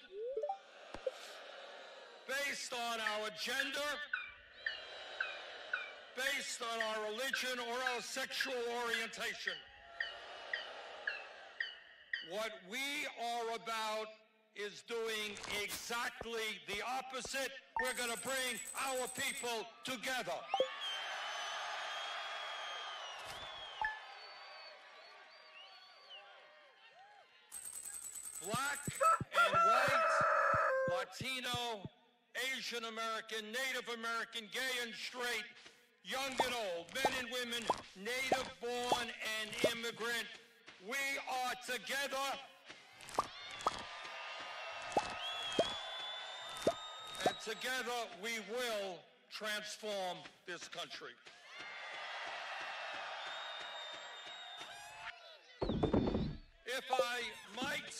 based on our gender, based on our religion or our sexual orientation. What we are about is doing exactly the opposite. We're going to bring our people together. Black and white, Latino, Asian American, Native American, gay and straight, young and old, men and women, native born and immigrant, we are together. And together we will transform this country. If I might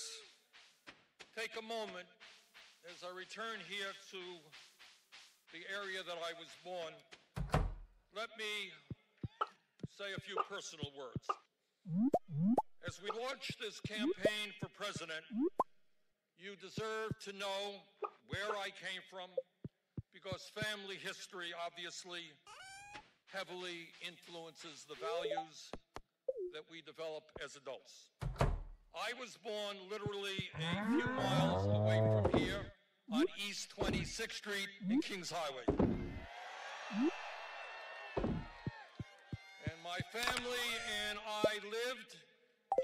take a moment as I return here to the area that I was born, let me say a few personal words. As we launch this campaign for president, you deserve to know where I came from, because family history obviously heavily influences the values that we develop as adults. I was born literally a few miles away from here on East 26th Street in Kings Highway. And my family and I lived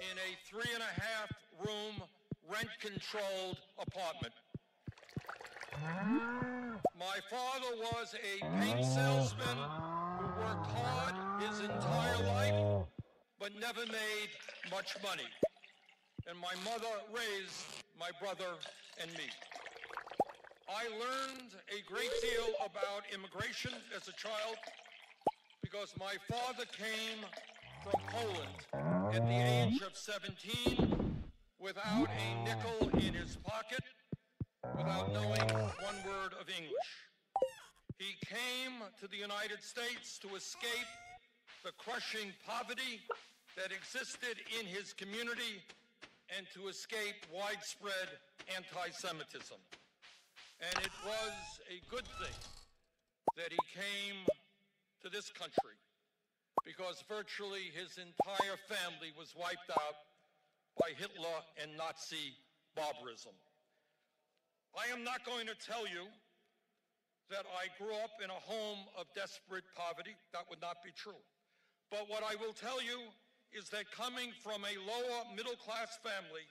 in a 3.5-room rent-controlled apartment. My father was a paint salesman who worked hard his entire life, but never made much money. And my mother raised my brother and me. I learned a great deal about immigration as a child because my father came from Poland at the age of 17 without a nickel in his pocket, without knowing one word of English. He came to the United States to escape the crushing poverty that existed in his community and to escape widespread anti-Semitism. And it was a good thing that he came to this country because virtually his entire family was wiped out by Hitler and Nazi barbarism. I am not going to tell you that I grew up in a home of desperate poverty. That would not be true. But what I will tell you is that coming from a lower middle-class family,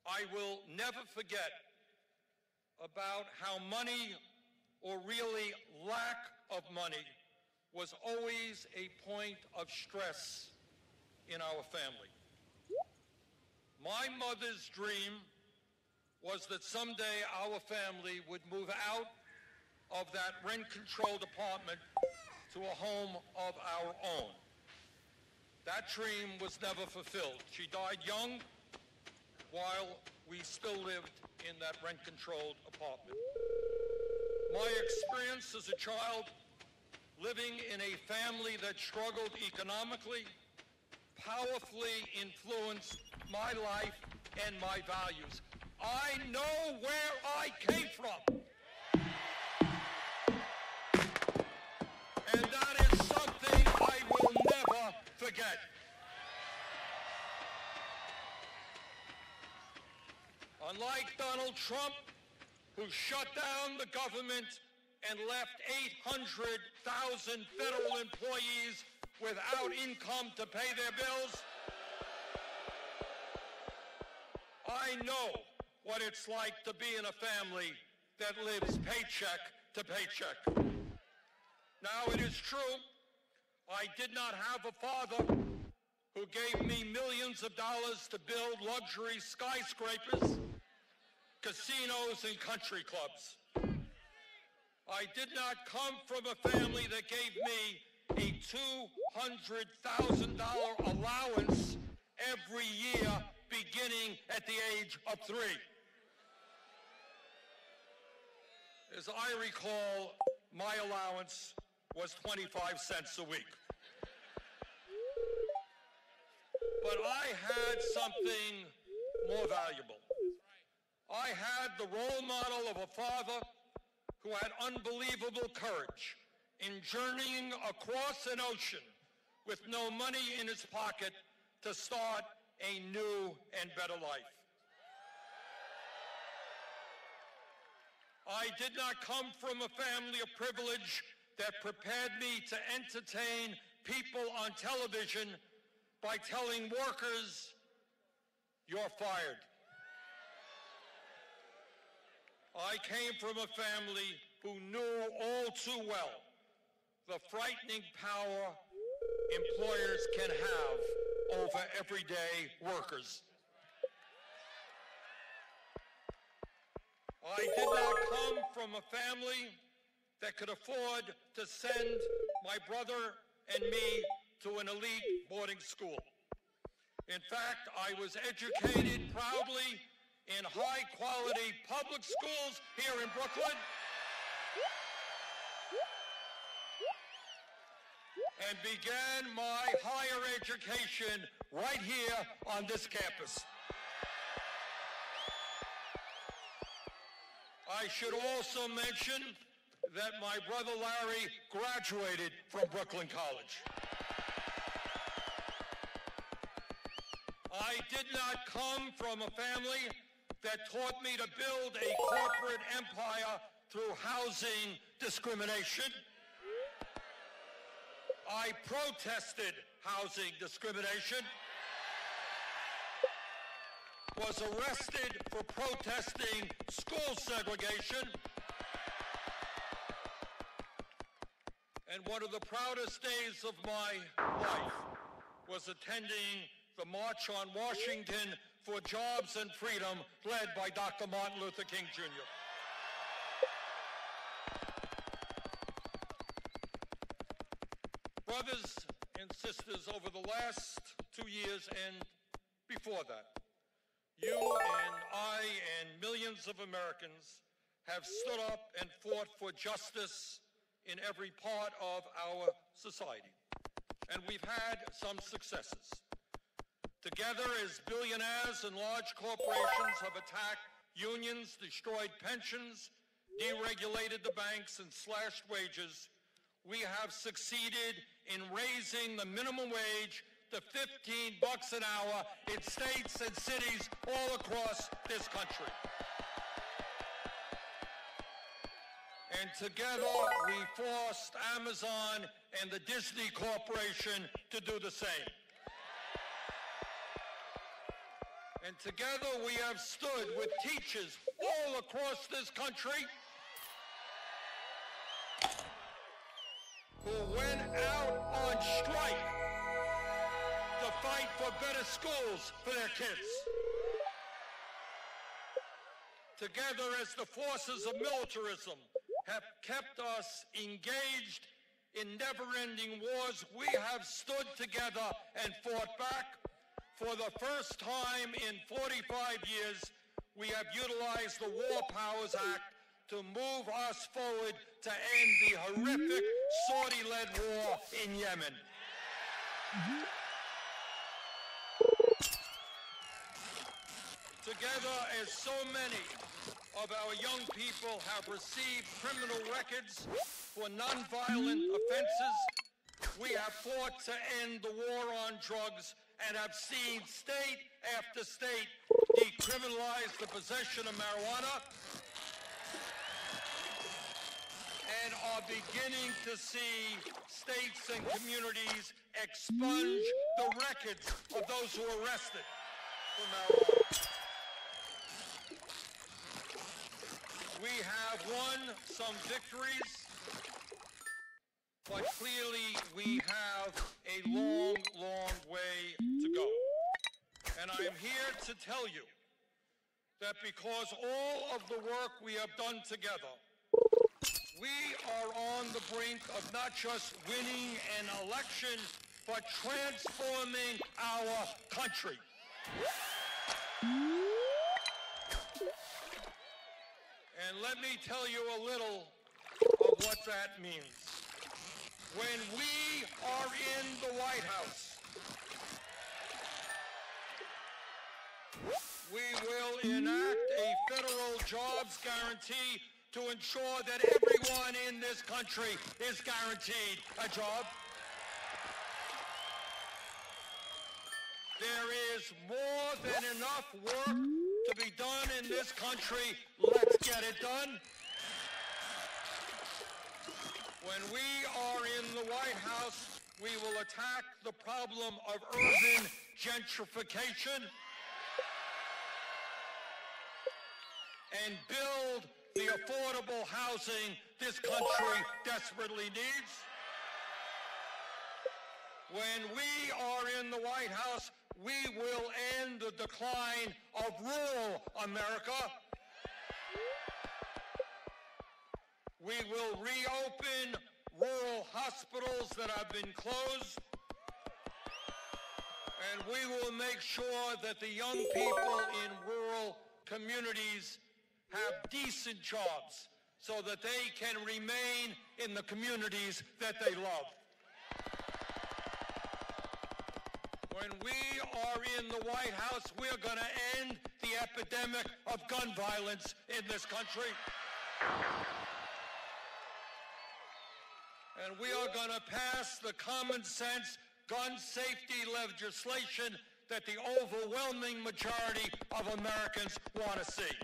I will never forget about how money, or really lack of money, was always a point of stress in our family. My mother's dream was that someday our family would move out of that rent-controlled apartment to a home of our own. That dream was never fulfilled. She died young while we still lived in that rent-controlled apartment. My experience as a child living in a family that struggled economically powerfully influenced my life and my values. I know where I came from. And that is something I will never forget. Unlike Donald Trump, who shut down the government and left 800,000 federal employees without income to pay their bills, I know what it's like to be in a family that lives paycheck to paycheck. Now, it is true, I did not have a father who gave me millions of dollars to build luxury skyscrapers, casinos, and country clubs. I did not come from a family that gave me a $200,000 allowance every year beginning at the age of 3. As I recall, my allowance was 25 cents a week. But I had something more valuable. I had the role model of a father who had unbelievable courage in journeying across an ocean with no money in his pocket to start a new and better life. I did not come from a family of privilege that prepared me to entertain people on television by telling workers, "You're fired." I came from a family who knew all too well the frightening power employers can have over everyday workers. I did not come from a family that could afford to send my brother and me to an elite boarding school. In fact, I was educated proudly in high-quality public schools here in Brooklyn and began my higher education right here on this campus. I should also mention that my brother Larry graduated from Brooklyn College. I did not come from a family that taught me to build a corporate empire through housing discrimination. I protested housing discrimination, was arrested for protesting school segregation, and one of the proudest days of my life was attending the March on Washington for Jobs and Freedom, led by Dr. Martin Luther King, Jr. Brothers and sisters, over the last 2 years and before that, you and I and millions of Americans have stood up and fought for justice in every part of our society. And we've had some successes. Together, as billionaires and large corporations have attacked unions, destroyed pensions, deregulated the banks, and slashed wages, we have succeeded in raising the minimum wage to $15 an hour in states and cities all across this country. And together, we forced Amazon and the Disney Corporation to do the same. And together, we have stood with teachers all across this country who went out on strike to fight for better schools for their kids. Together, as the forces of militarism have kept us engaged in never-ending wars, we have stood together and fought back. For the first time in 45 years, we have utilized the War Powers Act to move us forward to end the horrific Saudi-led war in Yemen. Together, as so many of our young people have received criminal records for nonviolent offenses, we have fought to end the war on drugs and have seen state after state decriminalize the possession of marijuana and are beginning to see states and communities expunge the records of those who are arrested for marijuana. We have won some victories, but clearly we have a long, long way to go. And I am here to tell you that because all of the work we have done together We are on the brink of not just winning an election, but transforming our country. And let me tell you a little of what that means. When we are in the White House, we will enact a federal jobs guarantee to ensure that everyone in this country is guaranteed a job. There is more than enough work to be done in this country. Let's get it done. When we are in the White House, we will attack the problem of urban gentrification and build the affordable housing this country desperately needs. When we are in the White House, we will end the decline of rural America. We will reopen rural hospitals that have been closed. And we will make sure that the young people in rural communities have decent jobs so that they can remain in the communities that they love. When we are in the White House, we're going to end the epidemic of gun violence in this country. And we are going to pass the common sense gun safety legislation that the overwhelming majority of Americans want to see.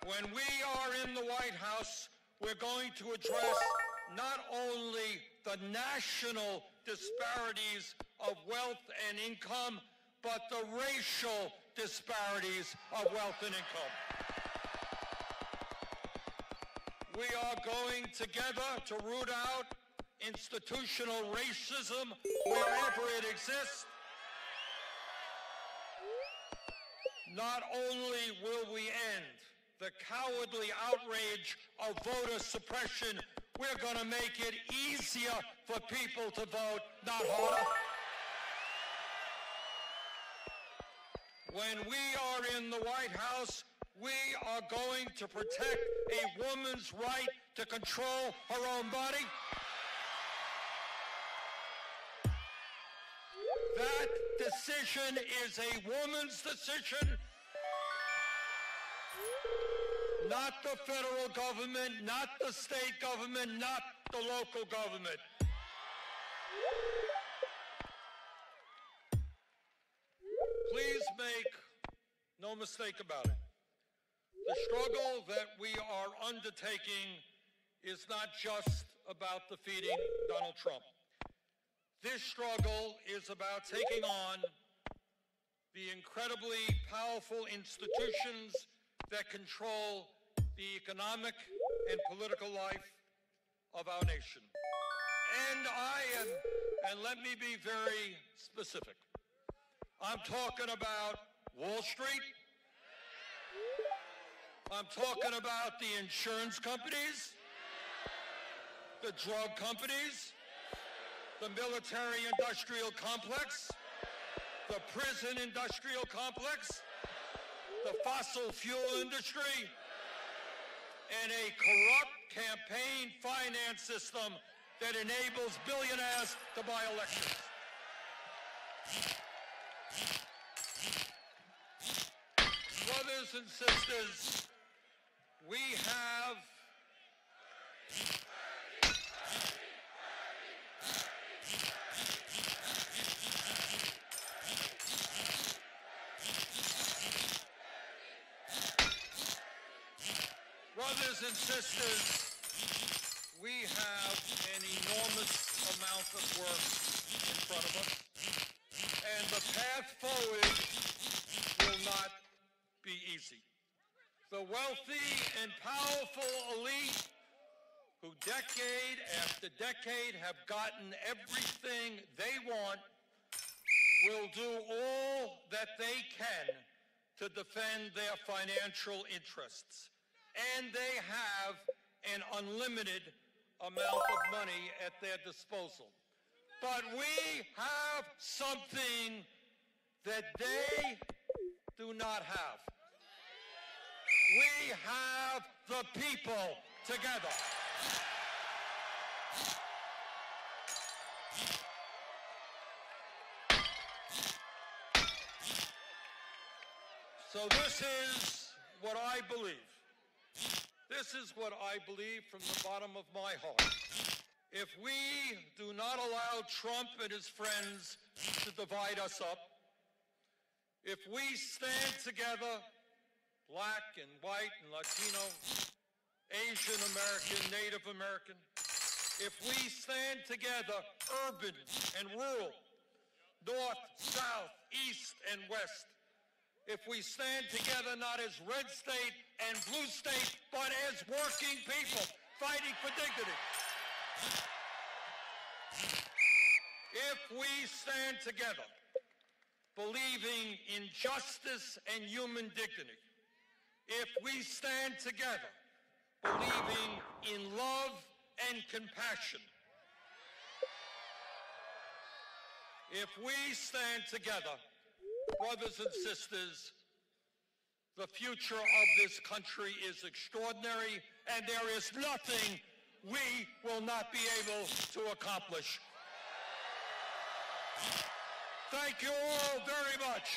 When we are in the White House, we're going to address not only the national disparities of wealth and income, but the racial disparities of wealth and income. We are going together to root out institutional racism wherever it exists. Not only will we end the cowardly outrage of voter suppression, we're going to make it easier for people to vote, not harder. When we are in the White House, we are going to protect a woman's right to control her own body. That decision is a woman's decision. Not the federal government, not the state government, not the local government. Please make no mistake about it. The struggle that we are undertaking is not just about defeating Donald Trump. This struggle is about taking on the incredibly powerful institutions that control the economic and political life of our nation. And let me be very specific. I'm talking about Wall Street. I'm talking about the insurance companies, the drug companies, the military-industrial complex, the prison-industrial complex, the fossil fuel industry, and a corrupt campaign finance system that enables billionaires to buy elections. Brothers and sisters, we have brothers and sisters, we have an enormous amount of work in front of us, and the path forward will not be easy. The wealthy and powerful elite who decade after decade have gotten everything they want will do all that they can to defend their financial interests. and they have an unlimited amount of money at their disposal. But we have something that they do not have. We have the people together. So this is what I believe. This is what I believe from the bottom of my heart. If we do not allow Trump and his friends to divide us up, if we stand together, black and white and Latino, Asian American, Native American, if we stand together, urban and rural, north, south, east, and west, if we stand together not as red state and blue state, but as working people fighting for dignity. If we stand together, believing in justice and human dignity, if we stand together, believing in love and compassion, if we stand together, brothers and sisters, the future of this country is extraordinary, and there is nothing we will not be able to accomplish. Thank you all very much.